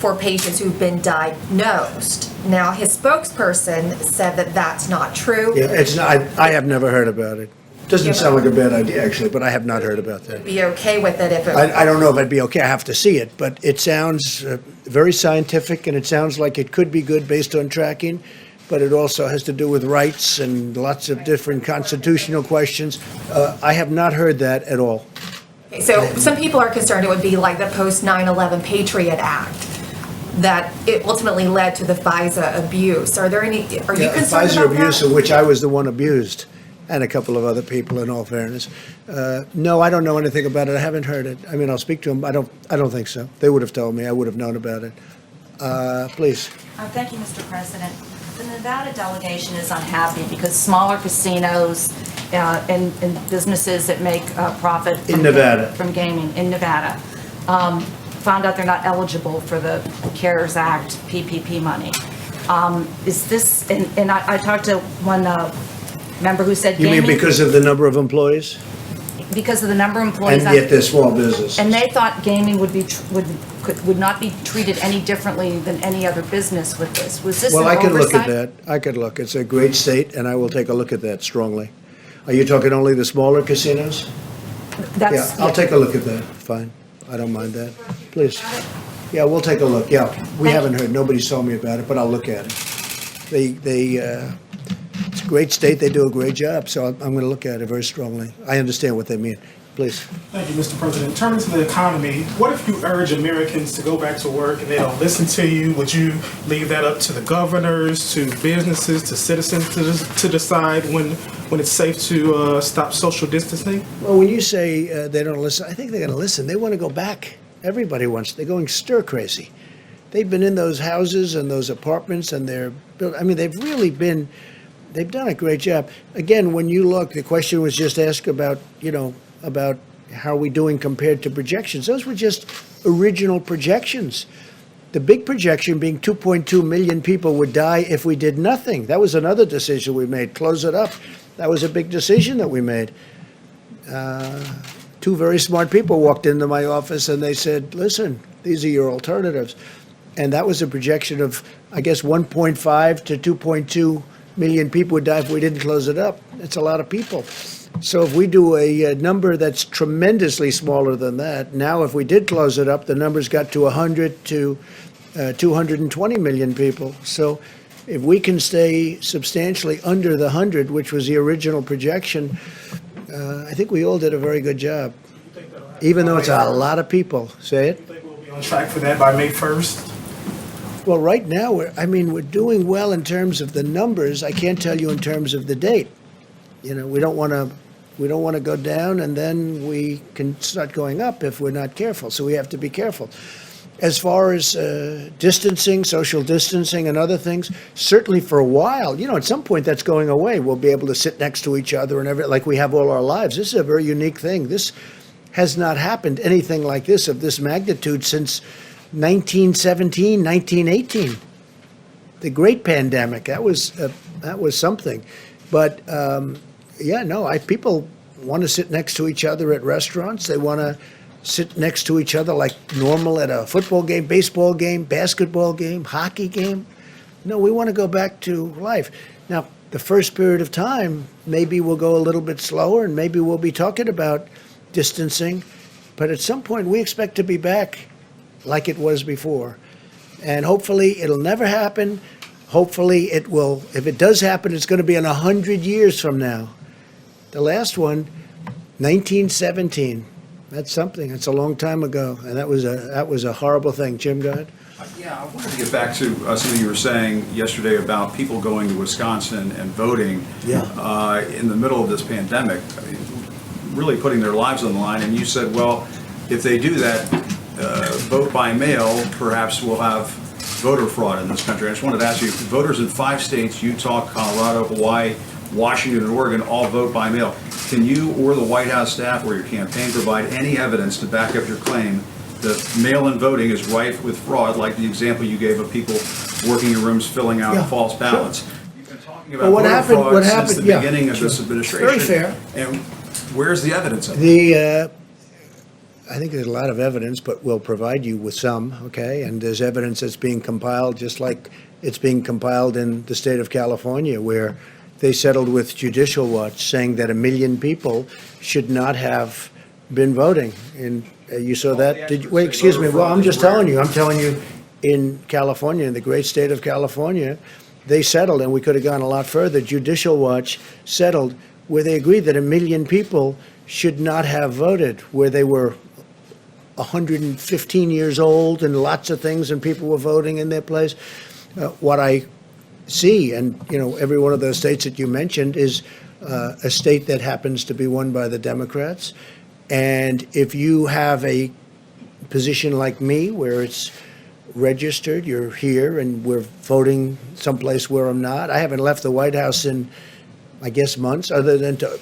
for patients who've been diagnosed. Now, his spokesperson said that that's not true. Yeah, it's not. I have never heard about it. Doesn't sound like a bad idea, actually, but I have not heard about that. Be okay with it if it. I don't know if I'd be okay, I have to see it, but it sounds very scientific, and it sounds like it could be good based on tracking, but it also has to do with rights and lots of different constitutional questions. I have not heard that at all. So some people are concerned it would be like the post 9/11 Patriot Act, that it ultimately led to the FISA abuse. Are you concerned about FISA abuse, that? of which I was the one abused, and a couple of other people, in all fairness. No, I don't know anything about it. I haven't heard it. I mean, I'll speak to them. I don't think so. They would have told me. I would have known about it. Please. Thank you, Mr. President. The Nevada delegation is unhappy because smaller casinos and businesses that make profit In Nevada. from gaming in Nevada found out they're not eligible for the CARES Act PPP money. Is this, and I talked to one member who said You gaming. mean because of the number of employees? Because of the number of And employees. yet they're small business. And they thought gaming would not be treated any differently than any other business with this. Was this an Well, I oversight? could look at that. I could look. It's a great state, and I will take a look at that strongly. Are you talking only the smaller casinos? Yeah, I'll take a look at that. Fine. I don't mind that. Please. Yeah, we'll take a look. Yeah, we haven't heard. Nobody's told me about it, but I'll look at it. It's a great state. They do a great job, so I'm going to look at it very strongly. I understand what they mean. Please. Thank you, Mr. President. In terms of the economy, what if you urge Americans to go back to work and they don't listen to you? Would you leave that up to the governors, to businesses, to citizens to decide when it's safe to stop social distancing? Well, when you say they don't listen, I think they're going to listen. They want to go back. Everybody wants. They're going stir crazy. They've been in those houses and those apartments, and they're built. I mean, they've really been. They've done a great job. Again, when you look, the question was just asked about, about how are we doing compared to projections. Those were just original projections. The big projection being 2.2 million people would die if we did nothing. That was another decision we made. Close it up. That was a big decision that we made. Two very smart people walked into my office and they said, listen, these are your alternatives. And that was a projection of, I guess, 1.5 to 2.2 million people would die if we didn't close it up. It's a lot of people. So if we do a number that's tremendously smaller than that, now if we did close it up, the numbers got to 100 to 220 million people. So if we can stay substantially under the 100, which was the original projection, I think we all did a very good job, even though it's a lot of people. Say it? Do you think we'll be on track for that by May 1st? Well, right now, we're doing well in terms of the numbers. I can't tell you in terms of the date. We don't want to go down, and then we can start going up if we're not careful. So we have to be careful. As far as distancing, social distancing, and other things, certainly for a while, at some point that's going away. We'll be able to sit next to each other and everything like we have all our lives. This is a very unique thing. This has not happened, anything like this of this magnitude, since 1917, 1918, the great pandemic. That was something. But people want to sit next to each other at restaurants. They want to sit next to each other like normal at a football game, baseball game, basketball game, hockey game. No, we want to go back to life. Now, the first period of time, maybe we'll go a little bit slower, and maybe we'll be talking about distancing. But at some point, we expect to be back like it was before. And hopefully it'll never happen. Hopefully it will. If it does happen, it's going to be in 100 years from now. The last one, 1917. That's something. That's a long time ago. And that was a horrible thing. Jim, go ahead. Yeah, I wanted to get back to something you were saying yesterday about people going to Wisconsin and voting in the middle of this pandemic, really putting their lives on the line. And you said, well, if they do that, vote by mail, perhaps we'll have voter fraud in this country. I just wanted to ask you, voters in 5 states, Utah, Colorado, Hawaii, Washington, and Oregon, all vote by mail. Can you or the White House staff or your campaign provide any evidence to back up your claim that mail-in voting is rife with fraud, like the example you gave of people working in rooms filling out false ballots? Sure. You've been talking about voter fraud since the beginning of this administration. Very fair. And where's the evidence of it? I think there's a lot of evidence, but we'll provide you with some, okay? And there's evidence that's being compiled, just like it's being compiled in the state of California, where they settled with Judicial Watch, saying that 1 million people should not have been voting. And you saw that? Did you, wait, excuse me. Well, I'm just telling you. I'm telling you, in California, in the great state of California, they settled, and we could have gone a lot further. Judicial Watch settled where they agreed that 1 million people should not have voted, where they were 115 years old and lots of things, and people were voting in their place. What I see, and every one of those states that you mentioned is a state that happens to be won by the Democrats. And if you have a position like me, where it's registered, you're here, and we're voting someplace where I'm not. I haven't left the White House in, I guess, months, other than to,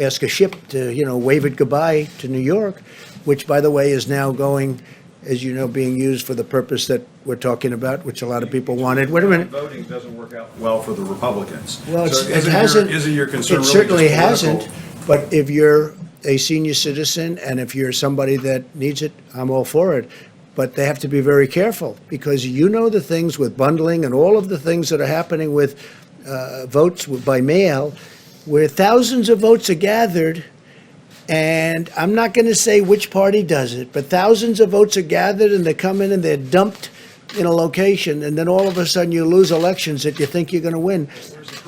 ask a ship to, wave it goodbye to New York, which, by the way, is now going, as you know, being used for the purpose that we're talking about, which a lot of people wanted. Wait a minute. Voting doesn't work out well for the Republicans. Well, So it hasn't. Isn't your concern It really certainly just political? hasn't. But if you're a senior citizen and if you're somebody that needs it, I'm all for it. But they have to be very careful, because the things with bundling and all of the things that are happening with votes by mail, where thousands of votes are gathered. And I'm not going to say which party does it, but thousands of votes are gathered, and they come in and they're dumped in a location, and then all of a sudden you lose elections that you think you're going to win.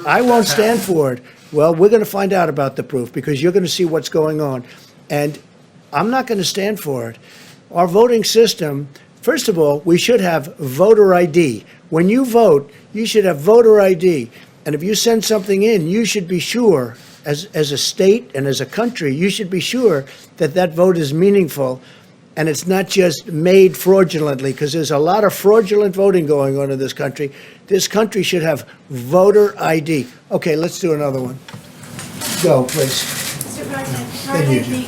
I won't stand for it. Well, we're going to find out about the proof, because you're going to see what's going on. And I'm not going to stand for it. Our voting system, first of all, we should have voter ID. When you vote, you should have voter ID. And if you send something in, you should be sure, as a state and as a country, you should be sure that that vote is meaningful and it's not just made fraudulently, because there's a lot of fraudulent voting going on in this country. This country should have voter ID. Okay, let's do another one. Go, please. Mr. President, Thank you.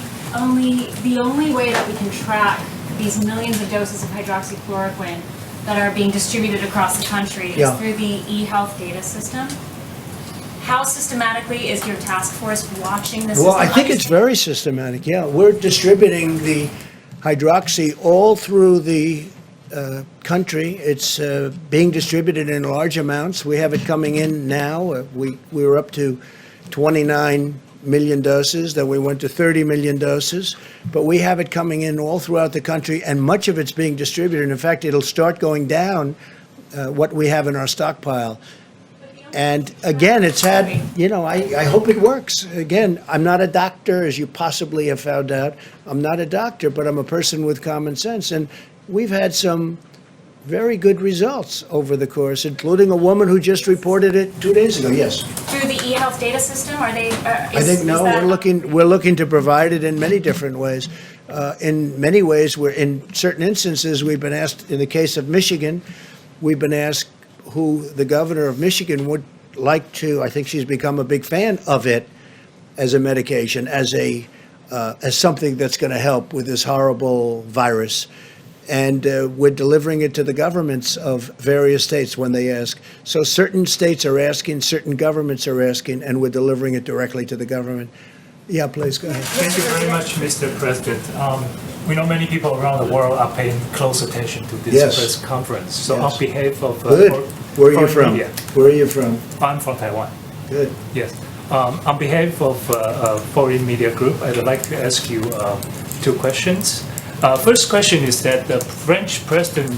the only way that we can track these millions of doses of hydroxychloroquine that are being distributed across the country Yeah. is through the eHealth data system. How systematically is your task force watching this? Well, I think it's very systematic, yeah. We're distributing the hydroxy all through the country. It's being distributed in large amounts. We have it coming in now. We were up to 29 million doses, then we went to 30 million doses. But we have it coming in all throughout the country, and much of it's being distributed. In fact, it'll start going down what we have in our stockpile. And again, it's had, I hope it works. Again, I'm not a doctor, as you possibly have found out. I'm not a doctor, but I'm a person with common sense. And we've had some very good results over the course, including a woman who just reported it 2 days ago. Yes. Through the eHealth data system, are they? I think no. We're looking to provide it in many different ways. In many ways, in certain instances, we've been asked. In the case of Michigan, we've been asked who the governor of Michigan would like to. I think she's become a big fan of it as a medication, as something that's going to help with this horrible virus. And we're delivering it to the governments of various states when they ask. So certain states are asking, certain governments are asking, and we're delivering it directly to the government. Yeah, please, go ahead. Thank you very much, Mr. President. We know many people around the world are paying close attention to this Yes. press conference. So Yes. on behalf of Good. Where are you foreign from? media, Where are you from? I'm from Taiwan. Good. Yes. On behalf of Foreign Media Group, I'd like to ask you 2 questions. First question is that the French President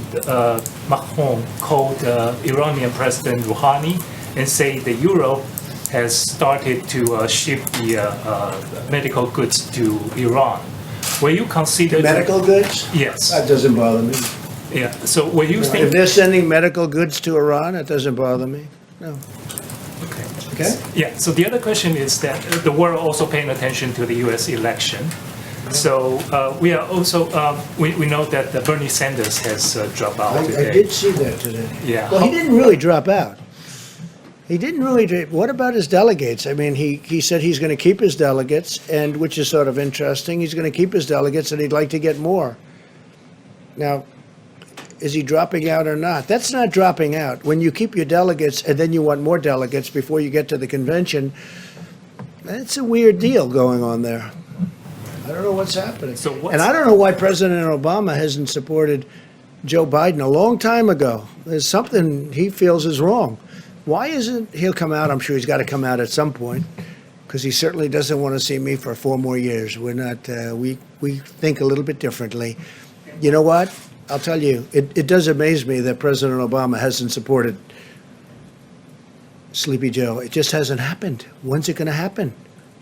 Macron called Iranian President Rouhani and say that Europe has started to ship the medical goods to Iran. Will you consider Medical goods? Yes. That doesn't bother me. Yeah. So will you If think? they're sending medical goods to Iran, it doesn't bother me. No. Okay. Okay? Yeah. So the other question is that the world also paying attention to the U.S. election. So we are also we know that Bernie Sanders has dropped out I today. did see that today. Yeah. Well, he didn't really drop out. He didn't really. What about his delegates? I mean, he said he's going to keep his delegates, and which is sort of interesting. He's going to keep his delegates, and he'd like to get more. Now, is he dropping out or not? That's not dropping out. When you keep your delegates and then you want more delegates before you get to the convention, that's a weird deal going on there. I don't know what's happening. And I don't know why President Obama hasn't supported Joe Biden a long time ago. There's something he feels is wrong. why isn't, he'll come out, I'm sure he's got to come out at some point, because he certainly doesn't want to see me for 4 more years. We're not, we think a little bit differently. You know what? I'll tell you, it does amaze me that President Obama hasn't supported Sleepy Joe. It just hasn't happened. When's it going to happen?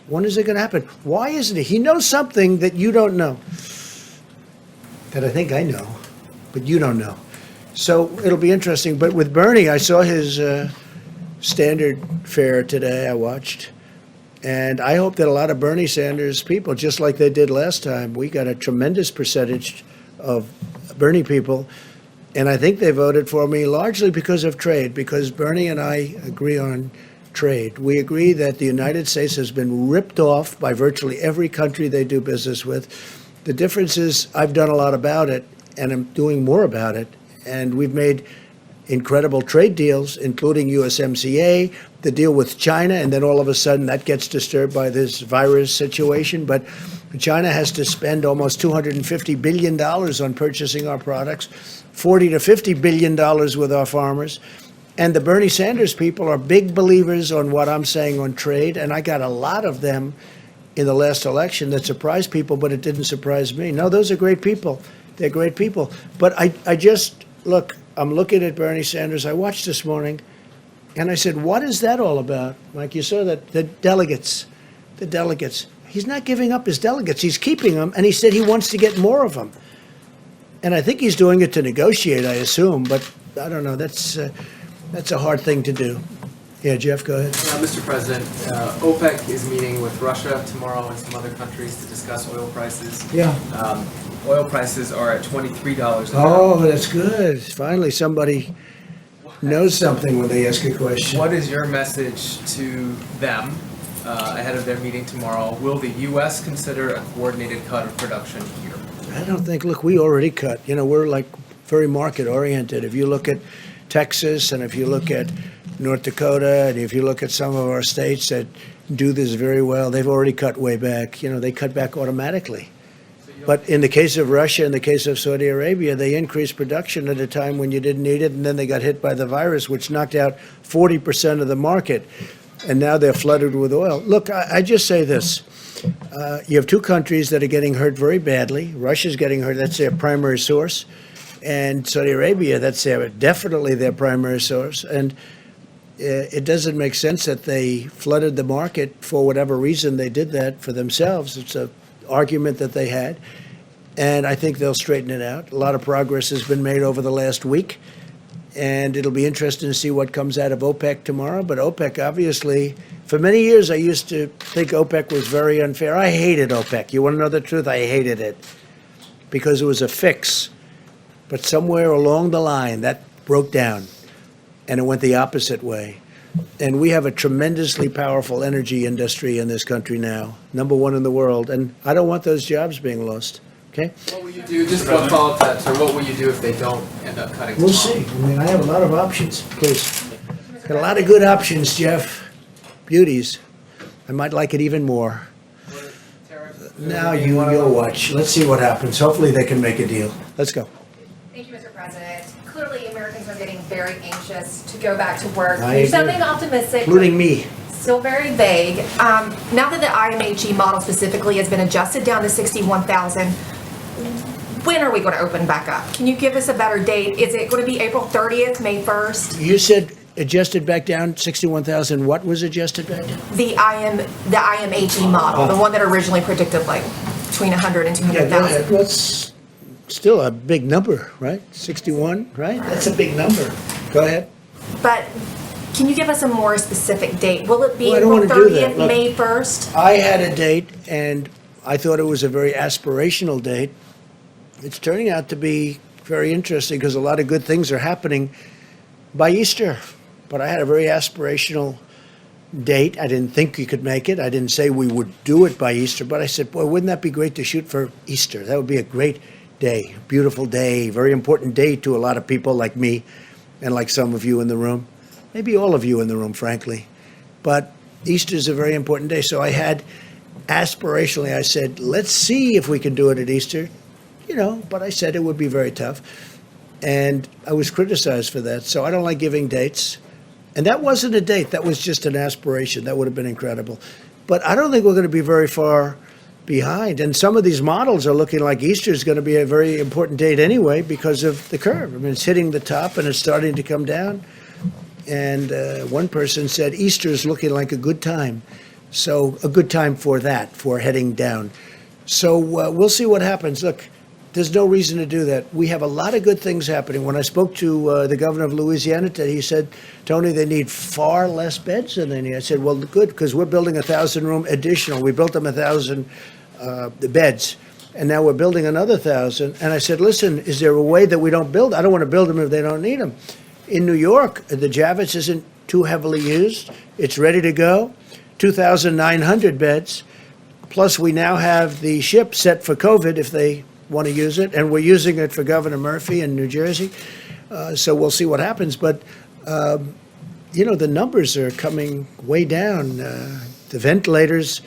When is it going to happen? Why isn't he? He knows something that you don't know, that I think I know, but you don't know. So it'll be interesting. But with Bernie, I saw his standard fare today. I watched. And I hope that a lot of Bernie Sanders people, just like they did last time, we got a tremendous percentage of Bernie people. And I think they voted for me largely because of trade, because Bernie and I agree on trade. We agree that the United States has been ripped off by virtually every country they do business with. The difference is I've done a lot about it, and I'm doing more about it. And we've made incredible trade deals, including USMCA, the deal with China, and then all of a sudden that gets disturbed by this virus situation. But China has to spend almost $250 billion on purchasing our products, $40 to $50 billion with our farmers. And the Bernie Sanders people are big believers on what I'm saying on trade, and I got a lot of them in the last election that surprised people, but it didn't surprise me. No, those are great people. They're great people. But I just, look, I'm looking at Bernie Sanders. I watched this morning, and I said, what is that all about? Mike, you saw that, the delegates. He's not giving up his delegates. He's keeping them, and he said he wants to get more of them. And I think he's doing it to negotiate, I assume, but I don't know. That's a hard thing to do. Yeah, Jeff, go ahead. Mr. President, OPEC is meeting with Russia tomorrow and some other countries to discuss oil prices. Yeah. Oil prices are at $23 a barrel. Oh, that's good. Finally, somebody knows something when they ask a question. What is your message to them ahead of their meeting tomorrow? Will the U.S. consider a coordinated cut of production here? I don't think, look, we already cut. You know, we're like very market oriented. If you look at Texas, and if you look at North Dakota, and if you look at some of our states that do this very well, they've already cut way back. You know, they cut back automatically. But in the case of Russia, in the case of Saudi Arabia, they increased production at a time when you didn't need it, and then they got hit by the virus, which knocked out 40% of the market, and now they're flooded with oil. Look, I just say this. You have 2 countries that are getting hurt very badly. Russia's getting hurt. That's their primary source. And Saudi Arabia, that's definitely their primary source. And it doesn't make sense that they flooded the market for whatever reason they did that for themselves. It's an argument that they had. And I think they'll straighten it out. A lot of progress has been made over the last week. And it'll be interesting to see what comes out of OPEC tomorrow. But OPEC, obviously, for many years I used to think OPEC was very unfair. I hated OPEC. You want to know the truth? I hated it because it was a fix. But somewhere along the line, that broke down, and it went the opposite way. And we have a tremendously powerful energy industry in this country now, #1 in the world, and I don't want those jobs being lost, okay? What will you do, just one follow-up to that, sir, what will you do if they don't end up cutting We'll tomorrow? see. I mean, I have a lot of options, please. Got a lot of good options, Jeff. Beauties. I might like it even more. Now you'll watch. Let's see what happens. Hopefully they can make a deal. Let's go. Thank you, Mr. President. Clearly, Americans are getting very anxious to go back to work. I You're agree. sounding optimistic. Including me. Still very vague. Now that the IMHE model specifically has been adjusted down to 61,000, when are we going to open back up? Can you give us a better date? Is it going to be April 30th, May 1st? You said adjusted back down 61,000. What was adjusted back down? The IMHE model, the one that originally predicted like between 100 and Yeah, go 200,000. ahead. Well, it's still a big number, right? 61, right? That's a big number. Go ahead. But can you give us a more specific date? Will it be Well, I don't April wanna do that. 30th, Look, May 1st? I had a date, and I thought it was a very aspirational date. It's turning out to be very interesting because a lot of good things are happening by Easter. But I had a very aspirational date. I didn't think you could make it. I didn't say we would do it by Easter, but I said, boy, wouldn't that be great to shoot for Easter? That would be a great day, beautiful day, very important day to a lot of people like me and like some of you in the room, maybe all of you in the room, frankly. But Easter is a very important day. So I had aspirationally, I said, let's see if we can do it at Easter, but I said it would be very tough. And I was criticized for that. So I don't like giving dates. And that wasn't a date. That was just an aspiration. That would have been incredible. But I don't think we're going to be very far behind. And some of these models are looking like Easter is going to be a very important date anyway because of the curve. I mean, it's hitting the top and it's starting to come down. And one person said Easter is looking like a good time. So a good time for that, for heading down. So we'll see what happens. Look, there's no reason to do that. We have a lot of good things happening. When I spoke to the governor of Louisiana today, he said, Tony, they need far less beds than they need. I said, well, good, because we're building 1,000-room additional. We built them 1,000 beds, and now we're building another 1,000. And I said, listen, is there a way that we don't build? I don't want to build them if they don't need them. In New York, the Javits isn't too heavily used. It's ready to go. 2,900 beds. Plus, we now have the ship set for COVID if they want to use it, and we're using it for Governor Murphy in New Jersey. So we'll see what happens. But, the numbers are coming way down. The ventilators,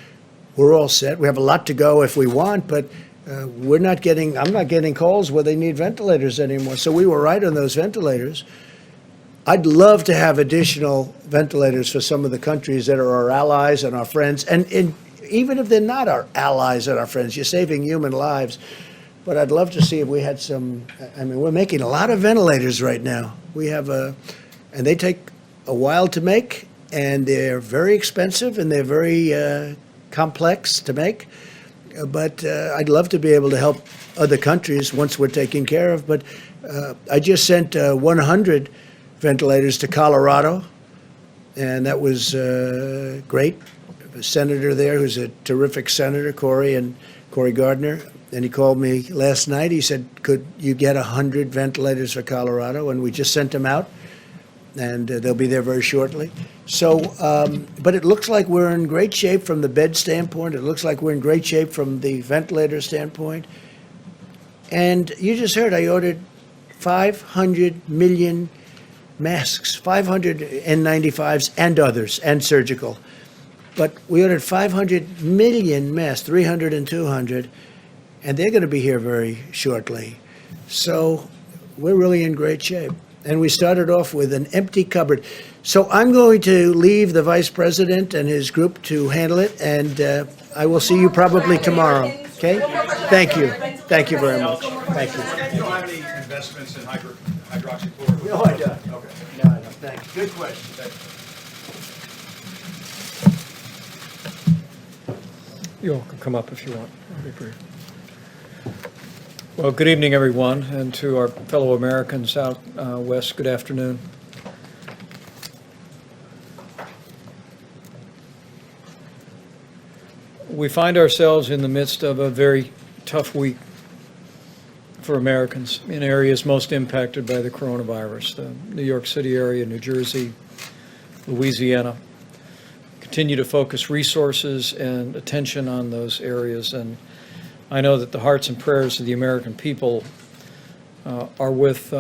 we're all set. We have a lot to go if we want, but I'm not getting calls where they need ventilators anymore. So we were right on those ventilators. I'd love to have additional ventilators for some of the countries that are our allies and our friends. And even if they're not our allies and our friends, you're saving human lives. But I'd love to see if we had some. I mean, we're making a lot of ventilators right now. We have and they take a while to make, and they're very expensive, and they're very complex to make. But I'd love to be able to help other countries once we're taken care of. But I just sent 100 ventilators to Colorado, and that was great. A senator there who's a terrific senator, Cory Gardner, and he called me last night. He said, could you get 100 ventilators for Colorado? And we just sent them out, and they'll be there very shortly. So, but it looks like we're in great shape from the bed standpoint. It looks like we're in great shape from the ventilator standpoint. And you just heard I ordered 500 million masks, 500 N95s and others, and surgical. But we ordered 500 million masks, 300 and 200, and they're going to be here very shortly. So we're really in great shape. And we started off with an empty cupboard. So I'm going to leave the vice president and his group to handle it, and I will see you probably tomorrow. Okay? Thank you. Thank you very much. Thank you. You don't have any investments in hydroxychloroquine? No, I don't. Okay. No, I don't. Thank you. Good question. You all can come up if you want. I'll be brief. Well, good evening, everyone, and to our fellow Americans out west, good afternoon. We find ourselves in the midst of a very tough week for Americans in areas most impacted by the coronavirus, the New York City area, New Jersey, Louisiana. Continue to focus resources and attention on those areas, and I know that the hearts and prayers of the American people are with